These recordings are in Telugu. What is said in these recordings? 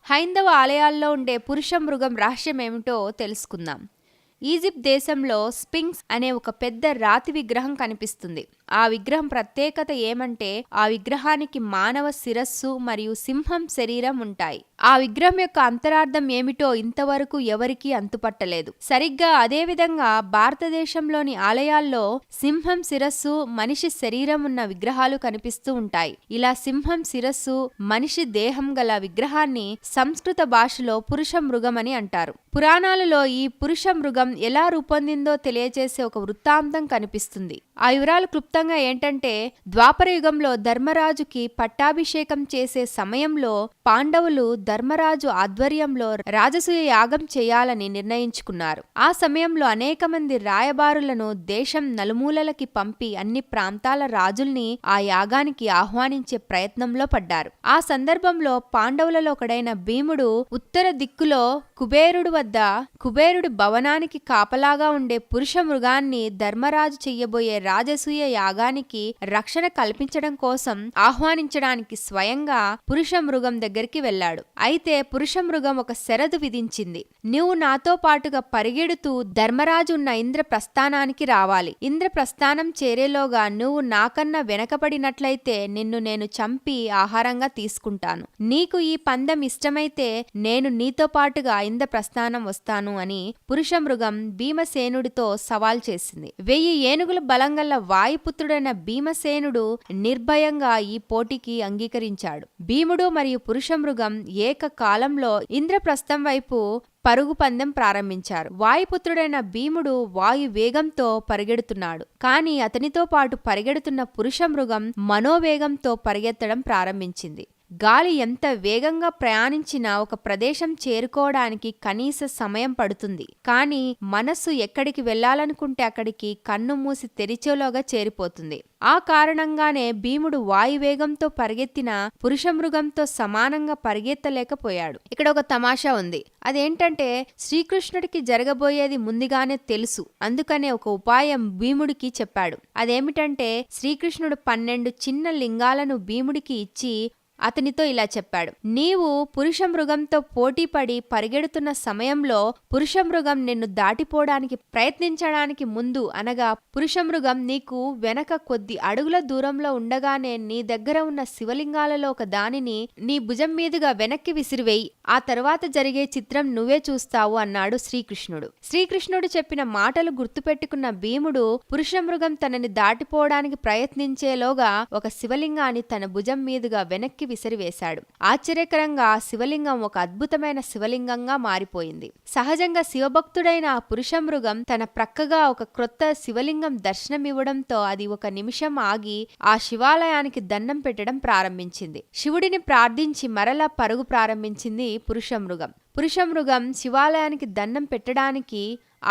హైందవ ఆలయాల్లో ఉండే పురుష మృగం రహస్యమేమిటో తెలుసుకుందాం. ఈజిప్ట్ దేశంలో స్ఫింక్స్ అనే ఒక పెద్ద రాతి విగ్రహం కనిపిస్తుంది. ఆ విగ్రహం ప్రత్యేకత ఏమంటే ఆ విగ్రహానికి మానవ శిరస్సు మరియు సింహం శరీరం ఉంటాయి. ఆ విగ్రహం యొక్క అంతరార్థం ఏమిటో ఇంతవరకు ఎవరికీ అంతుపట్టలేదు. సరిగ్గా అదే విధంగా భారతదేశంలోని ఆలయాల్లో సింహం శిరస్సు, మనిషి శరీరం ఉన్న విగ్రహాలు కనిపిస్తూ ఉంటాయి. ఇలా సింహం శిరస్సు, మనిషి దేహం గల విగ్రహాన్ని సంస్కృత భాషలో పురుష మృగం అని అంటారు. పురాణాలలో ఈ పురుష మృగం ఎలా రూపొందిందో తెలియజేసే ఒక వృత్తాంతం కనిపిస్తుంది. ఆ వివరాలు క్లుప్తంగా ఏంటంటే, ద్వాపర యుగంలో ధర్మరాజుకి పట్టాభిషేకం చేసే సమయంలో పాండవులు ధర్మరాజు ఆధ్వర్యంలో రాజసూయ యాగం చేయాలని నిర్ణయించుకున్నారు. ఆ సమయంలో అనేక మంది రాయబారులను దేశం నలుమూలలకి పంపి అన్ని ప్రాంతాల రాజుల్ని ఆ యాగానికి ఆహ్వానించే ప్రయత్నంలో పడ్డారు. ఆ సందర్భంలో పాండవులలో ఒకడైన భీముడు ఉత్తర దిక్కులో కుబేరుడి భవనానికి కాపలాగా ఉండే పురుష మృగాన్ని ధర్మరాజు చెయ్యబోయే రాజసూయ యాగానికి రక్షణ కల్పించడం కోసం ఆహ్వానించడానికి స్వయంగా పురుష మృగం దగ్గరికి వెళ్ళాడు. అయితే పురుష మృగం ఒక షరతు విధించింది. నువ్వు నాతో పాటుగా పరిగెడుతూ ధర్మరాజు ఉన్న ఇంద్రప్రస్థానానికి రావాలి. ఇంద్రప్రస్థానం చేరేలోగా నువ్వు నాకన్నా వెనకబడినట్లయితే నిన్ను నేను చంపి ఆహారంగా తీసుకుంటాను. నీకు ఈ పందెం ఇష్టమైతే నేను నీతో పాటుగా ఇంద్రప్రస్థానం వస్తాను అని పురుష మృగం భీమసేనుడితో సవాల్ చేసింది. 1000 ఏనుగుల బలంగల్ల వాయుపుత్రుడైన భీమసేనుడు నిర్భయంగా ఈ పోటీకి అంగీకరించాడు. భీముడు మరియు పురుషమృగం ఏకకాలంలో ఇంద్రప్రస్థం వైపు పరుగు పందెం ప్రారంభించారు. వాయుపుత్రుడైన భీముడు వాయు వేగంతో పరిగెడుతున్నాడు. కానీ అతనితో పాటు పరిగెడుతున్న పురుషమృగం మనోవేగంతో పరిగెత్తడం ప్రారంభించింది. గాలి ఎంత వేగంగా ప్రయాణించినా ఒక ప్రదేశం చేరుకోవడానికి కనీస సమయం పడుతుంది. కానీ మనస్సు ఎక్కడికి వెళ్లాలనుకుంటే అక్కడికి కన్ను మూసి తెరిచేలోగా చేరిపోతుంది. ఆ కారణంగానే భీముడు వాయువేగంతో పరిగెత్తిన పురుషమృగంతో సమానంగా పరిగెత్తలేకపోయాడు. ఇక్కడ ఒక తమాషా ఉంది. అదేంటంటే శ్రీకృష్ణుడికి జరగబోయేది ముందుగానే తెలుసు. అందుకనే ఒక ఉపాయం భీముడికి చెప్పాడు. అదేమిటంటే శ్రీకృష్ణుడు 12 చిన్న లింగాలను భీముడికి ఇచ్చి అతనితో ఇలా చెప్పాడు. నీవు పురుషమృగంతో పోటీపడి పరిగెడుతున్న సమయంలో పురుషమృగం నిన్ను దాటిపోవడానికి ప్రయత్నించడానికి ముందు అనగా పురుషమృగం నీకు వెనక కొద్ది అడుగుల దూరంలో ఉండగానే నీ దగ్గర ఉన్న శివలింగాలలో ఒక దానిని నీ భుజం మీదుగా వెనక్కి విసిరివేయి. ఆ తర్వాత జరిగే చిత్రం నువ్వే చూస్తావు అన్నాడు శ్రీకృష్ణుడు. శ్రీకృష్ణుడు చెప్పిన మాటలు గుర్తుపెట్టుకున్న భీముడు పురుషమృగం తనని దాటిపోవడానికి ప్రయత్నించేలోగా ఒక శివలింగాన్ని తన భుజం మీదుగా వెనక్కి విసిరివేశాడు. ఆశ్చర్యకరంగా శివలింగం ఒక అద్భుతమైన శివలింగంగా మారిపోయింది. సహజంగా శివభక్తుడైన ఆ పురుషమృగం తన ప్రక్కగా ఒక క్రొత్త శివలింగం దర్శనమివ్వడంతో అది ఒక నిమిషం ఆగి ఆ శివాలయానికి దండం పెట్టడం ప్రారంభించింది. శివుడిని ప్రార్థించి మరలా పరుగు ప్రారంభించింది పురుషమృగం శివాలయానికి దండం పెట్టడానికి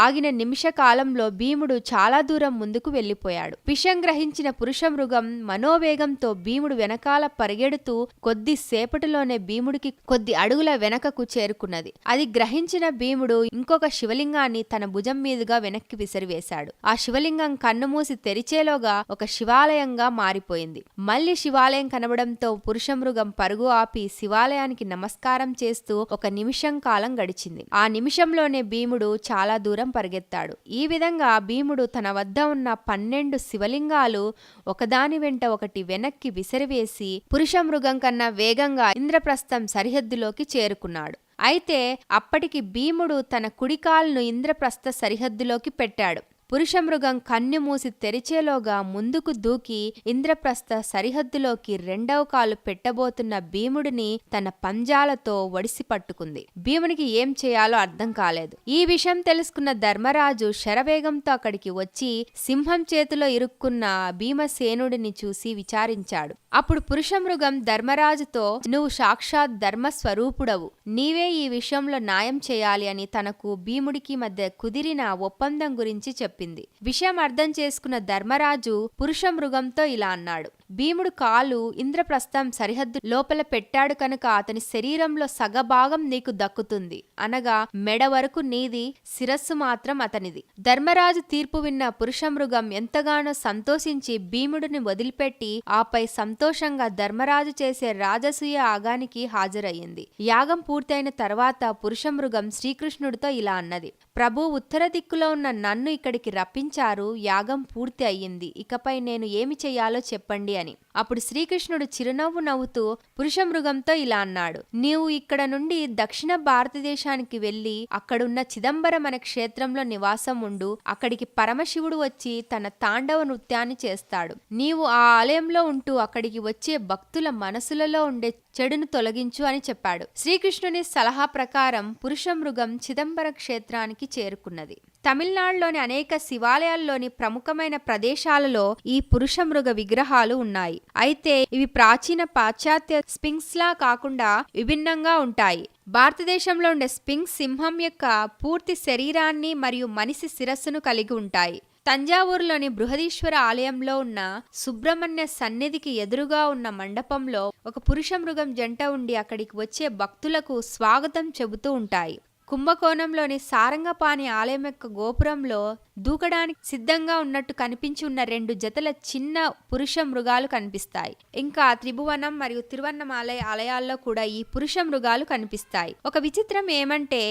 ఆగిన నిమిష కాలంలో భీముడు చాలా దూరం ముందుకు వెళ్లిపోయాడు. విషం గ్రహించిన పురుషమృగం మనోవేగంతో భీముడు వెనకాల పరిగెడుతూ కొద్దిసేపటిలోనే భీముడికి కొద్ది అడుగుల వెనకకు చేరుకున్నది. అది గ్రహించిన భీముడు ఇంకొక శివలింగాన్ని తన భుజం మీదుగా వెనక్కి విసిరివేశాడు. ఆ శివలింగం కన్నుమూసి తెరిచేలోగా ఒక శివాలయంగా మారిపోయింది. మళ్లీ శివాలయం కనబడంతో పురుషమృగం పరుగు ఆపి శివాలయానికి నమస్కారం చేస్తూ ఒక నిమిషం కాలం గడిచింది. ఆ నిమిషంలోనే భీముడు చాలా దూరం పరిగెత్తాడు. ఈ విధంగా భీముడు తన వద్ద ఉన్న 12 శివలింగాలు ఒకదాని వెంట ఒకటి వెనక్కి విసిరివేసి పురుషమృగం కన్నా వేగంగా ఇంద్రప్రస్థం సరిహద్దులోకి చేరుకున్నాడు. అయితే అప్పటికి భీముడు తన కుడికాలును ఇంద్రప్రస్థ సరిహద్దులోకి పెట్టాడు. పురుషమృగం కన్ను మూసి తెరిచేలోగా ముందుకు దూకి ఇంద్రప్రస్థ సరిహద్దులోకి రెండవ కాలు పెట్టబోతున్న భీముడిని తన పంజాలతో ఒడిసి పట్టుకుంది. భీమునికి ఏం చేయాలో అర్థం కాలేదు. ఈ విషయం తెలుసుకున్న ధర్మరాజు శరవేగంతో అక్కడికి వచ్చి సింహం చేతిలో ఇరుక్కున్న భీమసేనుడిని చూసి విచారించాడు. అప్పుడు పురుషమృగం ధర్మరాజుతో నువ్వు సాక్షాత్ ధర్మస్వరూపుడవు, నీవే ఈ విషయంలో న్యాయం చేయాలి అని తనకు భీముడికి మధ్య కుదిరిన ఒప్పందం గురించి చెప్పింది. చెప్పింది. విషయం అర్థం చేసుకున్న ధర్మరాజు పురుష మృగంతో ఇలా అన్నాడు: భీముడు కాలు ఇంద్రప్రస్థం సరిహద్దు లోపల పెట్టాడు కనుక అతని శరీరంలో సగభాగం నీకు దక్కుతుంది, అనగా మెడ వరకు నీది, శిరస్సు మాత్రం అతనిది. ధర్మరాజు తీర్పు విన్న పురుషమృగం ఎంతగానో సంతోషించి భీముడిని వదిలిపెట్టి ఆపై సంతోషంగా ధర్మరాజు చేసే రాజసూయ యాగానికి హాజరయ్యింది. యాగం పూర్తయిన తర్వాత పురుషమృగం శ్రీకృష్ణుడితో ఇలా అన్నది: ప్రభు, ఉత్తర దిక్కులో ఉన్న నన్ను ఇక్కడికి రప్పించారు, యాగం పూర్తి అయ్యింది, ఇకపై నేను ఏమి చెయ్యాలో చెప్పండి అని. అప్పుడు శ్రీకృష్ణుడు చిరునవ్వు నవ్వుతూ పురుషమృగంతో ఇలా అన్నాడు: నీవు ఇక్కడ నుండి దక్షిణ భారతదేశానికి వెళ్లి అక్కడున్న చిదంబరం అనే క్షేత్రంలో నివాసం ఉండు. అక్కడికి పరమశివుడు వచ్చి తన తాండవ నృత్యాన్ని చేస్తాడు. నీవు ఆ ఆలయంలో ఉంటూ అక్కడికి వచ్చే భక్తుల మనసులలో ఉండే చెడును తొలగించు అని చెప్పాడు. శ్రీకృష్ణుని సలహా ప్రకారం పురుషమృగం చిదంబర క్షేత్రానికి చేరుకున్నది. తమిళనాడులోని అనేక శివాలయాల్లోని ప్రముఖమైన ప్రదేశాలలో ఈ పురుషమృగ విగ్రహాలు ఉన్నాయి. అయితే ఇవి ప్రాచీన పాశ్చాత్య స్పింక్స్ లా కాకుండా విభిన్నంగా ఉంటాయి. భారతదేశంలో ఉండే స్పింక్స్ సింహం యొక్క పూర్తి శరీరాన్ని మరియు మనిషి శిరస్సును కలిగి ఉంటాయి. తంజావూరులోని బృహదీశ్వర ఆలయంలో ఉన్న సుబ్రహ్మణ్య సన్నిధికి ఎదురుగా ఉన్న మండపంలో ఒక పురుషమృగం జంట ఉండి అక్కడికి వచ్చే భక్తులకు స్వాగతం చెబుతూ ఉంటాయి. కుంభకోణంలోని సారంగపాణి ఆలయం యొక్క గోపురంలో దూకడానికి సిద్ధంగా ఉన్నట్టు కనిపించి ఉన్న 2 జతల చిన్న పురుష మృగాలు కనిపిస్తాయి. ఇంకా త్రిభువనం మరియు తిరువన్నమాలై ఆలయాల్లో కూడా ఈ పురుష మృగాలు కనిపిస్తాయి. ఒక విచిత్రం ఏమంటే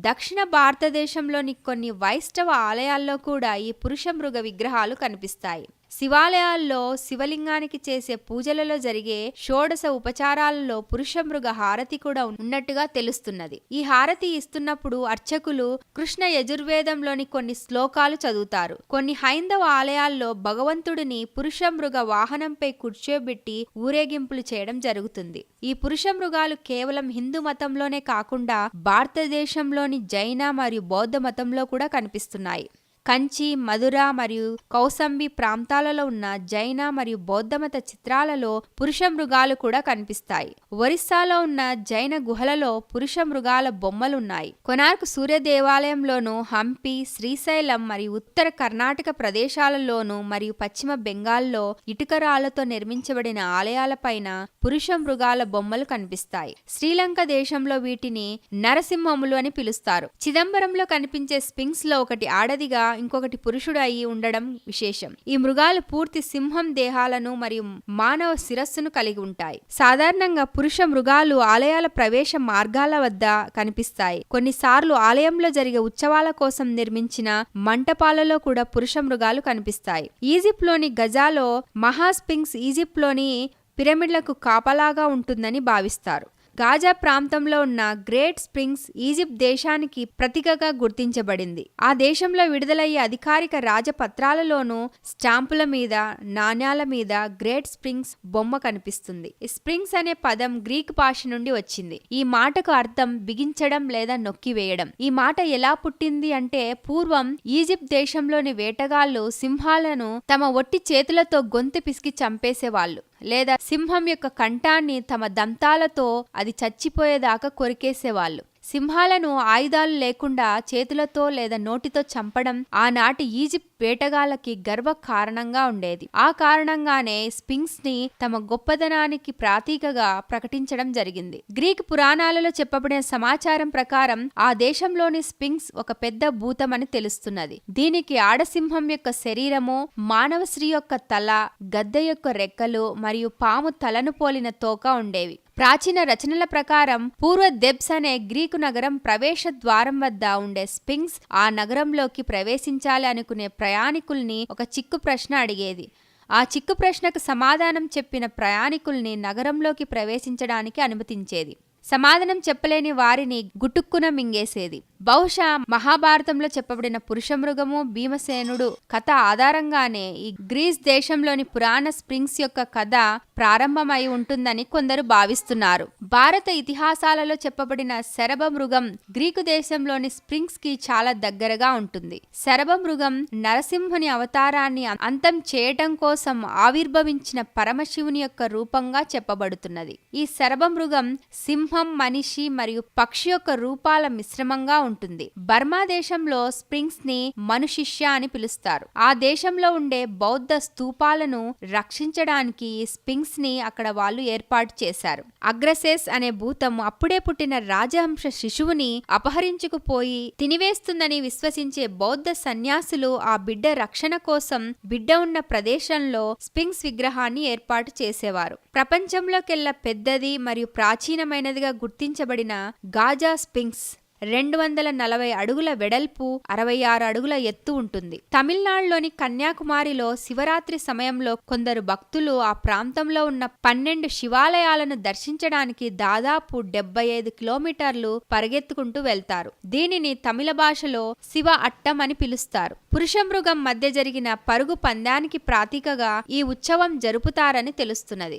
దక్షిణ భారతదేశంలోని కొన్ని వైష్ణవ ఆలయాల్లో కూడా ఈ పురుష మృగ విగ్రహాలు కనిపిస్తాయి. శివాలయాల్లో శివలింగానికి చేసే పూజలలో జరిగే షోడశ ఉపచారాలలో పురుషమృగ హారతి కూడా ఉన్నట్టుగా తెలుస్తున్నది. ఈ హారతి ఇస్తున్నప్పుడు అర్చకులు కృష్ణ యజుర్వేదంలోని కొన్ని శ్లోకాలు చదువుతారు. కొన్ని హైందవ ఆలయాల్లో భగవంతుడిని పురుషమృగ వాహనంపై కూర్చోబెట్టి ఊరేగింపులు చేయడం జరుగుతుంది. ఈ పురుషమృగాలు కేవలం హిందూ మతంలోనే కాకుండా భారతదేశంలోని జైన మరియు బౌద్ధ మతంలో కూడా కనిపిస్తున్నాయి. కంచి, మధుర మరియు కౌసంబి ప్రాంతాలలో ఉన్న జైన మరియు బౌద్ధమత చిత్రాలలో పురుష మృగాలు కూడా కనిపిస్తాయి. ఒరిస్సాలో ఉన్న జైన గుహలలో పురుష మృగాల బొమ్మలున్నాయి. కొనార్క్ సూర్య దేవాలయంలోను, హంపి, శ్రీశైలం మరియు ఉత్తర కర్ణాటక ప్రదేశాలలోను మరియు పశ్చిమ బెంగాల్లో ఇటుకరాళ్లతో నిర్మించబడిన ఆలయాలపైన పురుష మృగాల బొమ్మలు కనిపిస్తాయి. శ్రీలంక దేశంలో వీటిని నరసింహములు అని పిలుస్తారు. చిదంబరంలో కనిపించే స్పింక్స్ లో ఒకటి ఆడదిగా ఇంకొకటి పురుషుడు అయి ఉండడం విశేషం. ఈ మృగాలు పూర్తి సింహం దేహాలను మరియు మానవ శిరస్సును కలిగి ఉంటాయి. సాధారణంగా పురుష మృగాలు ఆలయాల ప్రవేశ మార్గాల వద్ద కనిపిస్తాయి. కొన్నిసార్లు ఆలయంలో జరిగే ఉత్సవాల కోసం నిర్మించిన మంటపాలలో కూడా పురుష మృగాలు కనిపిస్తాయి. ఈజిప్ట్ లోని గజాలో మహా స్పింక్స్ ఈజిప్ట్ లోని పిరమిడ్లకు కాపలాగా ఉంటుందని భావిస్తారు. గాజా ప్రాంతంలో ఉన్న గ్రేట్ స్ప్రింగ్స్ ఈజిప్ట్ దేశానికి ప్రతీకగా గుర్తించబడింది. ఆ దేశంలో విడుదలయ్యే అధికారిక రాజపత్రాలలోనూ స్టాంపుల మీద, నాణ్యాల మీద గ్రేట్ స్ప్రింగ్స్ బొమ్మ కనిపిస్తుంది. స్ప్రింగ్స్ అనే పదం గ్రీక్ భాష నుండి వచ్చింది. ఈ మాటకు అర్థం బిగించడం లేదా నొక్కివేయడం. ఈ మాట ఎలా పుట్టింది అంటే పూర్వం ఈజిప్ట్ దేశంలోని వేటగాళ్లు సింహాలను తమ ఒట్టి చేతులతో గొంతు పిసికి చంపేసేవాళ్లు, లేదా సింహం యొక్క కంఠాన్ని తమ దంతాలతో అది చచ్చిపోయేదాకా కొరికేసేవాళ్ళు. సింహాలను ఆయుధాలు లేకుండా చేతులతో లేదా నోటితో చంపడం ఆనాటి ఈజిప్ట్ వేటగాళ్ళకి గర్వ కారణంగా ఉండేది. ఆ కారణంగానే స్పింక్స్ ని తమ గొప్పదనానికి ప్రతీకగా ప్రకటించడం జరిగింది. గ్రీక్ పురాణాలలో చెప్పబడిన సమాచారం ప్రకారం ఆ దేశంలోని స్పింక్స్ ఒక పెద్ద భూతమని తెలుస్తున్నది. దీనికి ఆడసింహం యొక్క శరీరము, మానవ స్త్రీ యొక్క తల, గద్ద యొక్క రెక్కలు మరియు పాము తలను పోలిన తోక ఉండేవి. ప్రాచీన రచనల ప్రకారం పూర్వ దెబ్స్ అనే గ్రీకు నగరం ప్రవేశ ద్వారం వద్ద ఉండే స్పింక్స్ ఆ నగరంలోకి ప్రవేశించాలి అనుకునే ప్రయాణికుల్ని ఒక చిక్కు ప్రశ్న అడిగేది. ఆ చిక్కు ప్రశ్నకు సమాధానం చెప్పిన ప్రయాణికుల్ని నగరంలోకి ప్రవేశించడానికి అనుమతించేది. సమాధానం చెప్పలేని వారిని గుటుక్కున మింగేసేది. బహుశా మహాభారతంలో చెప్పబడిన పురుషమృగము, భీమసేనుడు కథ ఆధారంగానే ఈ గ్రీస్ దేశంలోని పురాణ స్ప్రింగ్స్ యొక్క కథ ప్రారంభమై ఉంటుందని కొందరు భావిస్తున్నారు. భారత ఇతిహాసాలలో చెప్పబడిన శరభ మృగం గ్రీకు దేశంలోని స్ప్రింగ్స్ కి చాలా దగ్గరగా ఉంటుంది. శరభ మృగం నరసింహుని అవతారాన్ని అంతం చేయటం కోసం ఆవిర్భవించిన పరమశివుని యొక్క రూపంగా చెప్పబడుతున్నది. ఈ శరభ మృగం సింహ సింహం, మనిషి మరియు పక్షి యొక్క రూపాల మిశ్రమంగా ఉంటుంది. బర్మా దేశంలో స్ప్రింగ్స్ ని మనుశిష్య అని పిలుస్తారు. ఆ దేశంలో ఉండే బౌద్ధ స్తూపాలను రక్షించడానికి స్పింక్స్ ని అక్కడ వాళ్ళు ఏర్పాటు చేశారు. అగ్రసేస్ అనే భూతం అప్పుడే పుట్టిన రాజహంస శిశువుని అపహరించుకుపోయి తినివేస్తుందని విశ్వసించే బౌద్ధ సన్యాసులు ఆ బిడ్డ రక్షణ కోసం బిడ్డ ఉన్న ప్రదేశంలో స్పింక్స్ విగ్రహాన్ని ఏర్పాటు చేసేవారు. ప్రపంచంలోకెల్లా పెద్దది మరియు ప్రాచీనమైనదిగా గుర్తించబడిన గాజా స్పింక్స్ 240 అడుగుల వెడల్పు, 66 అడుగుల ఎత్తు ఉంటుంది. తమిళనాడులోని కన్యాకుమారిలో శివరాత్రి సమయంలో కొందరు భక్తులు ఆ ప్రాంతంలో ఉన్న 12 శివాలయాలను దర్శించడానికి దాదాపు 75 కిలోమీటర్లు పరిగెత్తుకుంటూ వెళ్తారు. దీనిని తమిళ భాషలో శివ అట్టం అని పిలుస్తారు. పురుష మృగం మధ్య జరిగిన పరుగు పందానికి ప్రతీకగా ఈ ఉత్సవం జరుపుతారని తెలుస్తున్నది.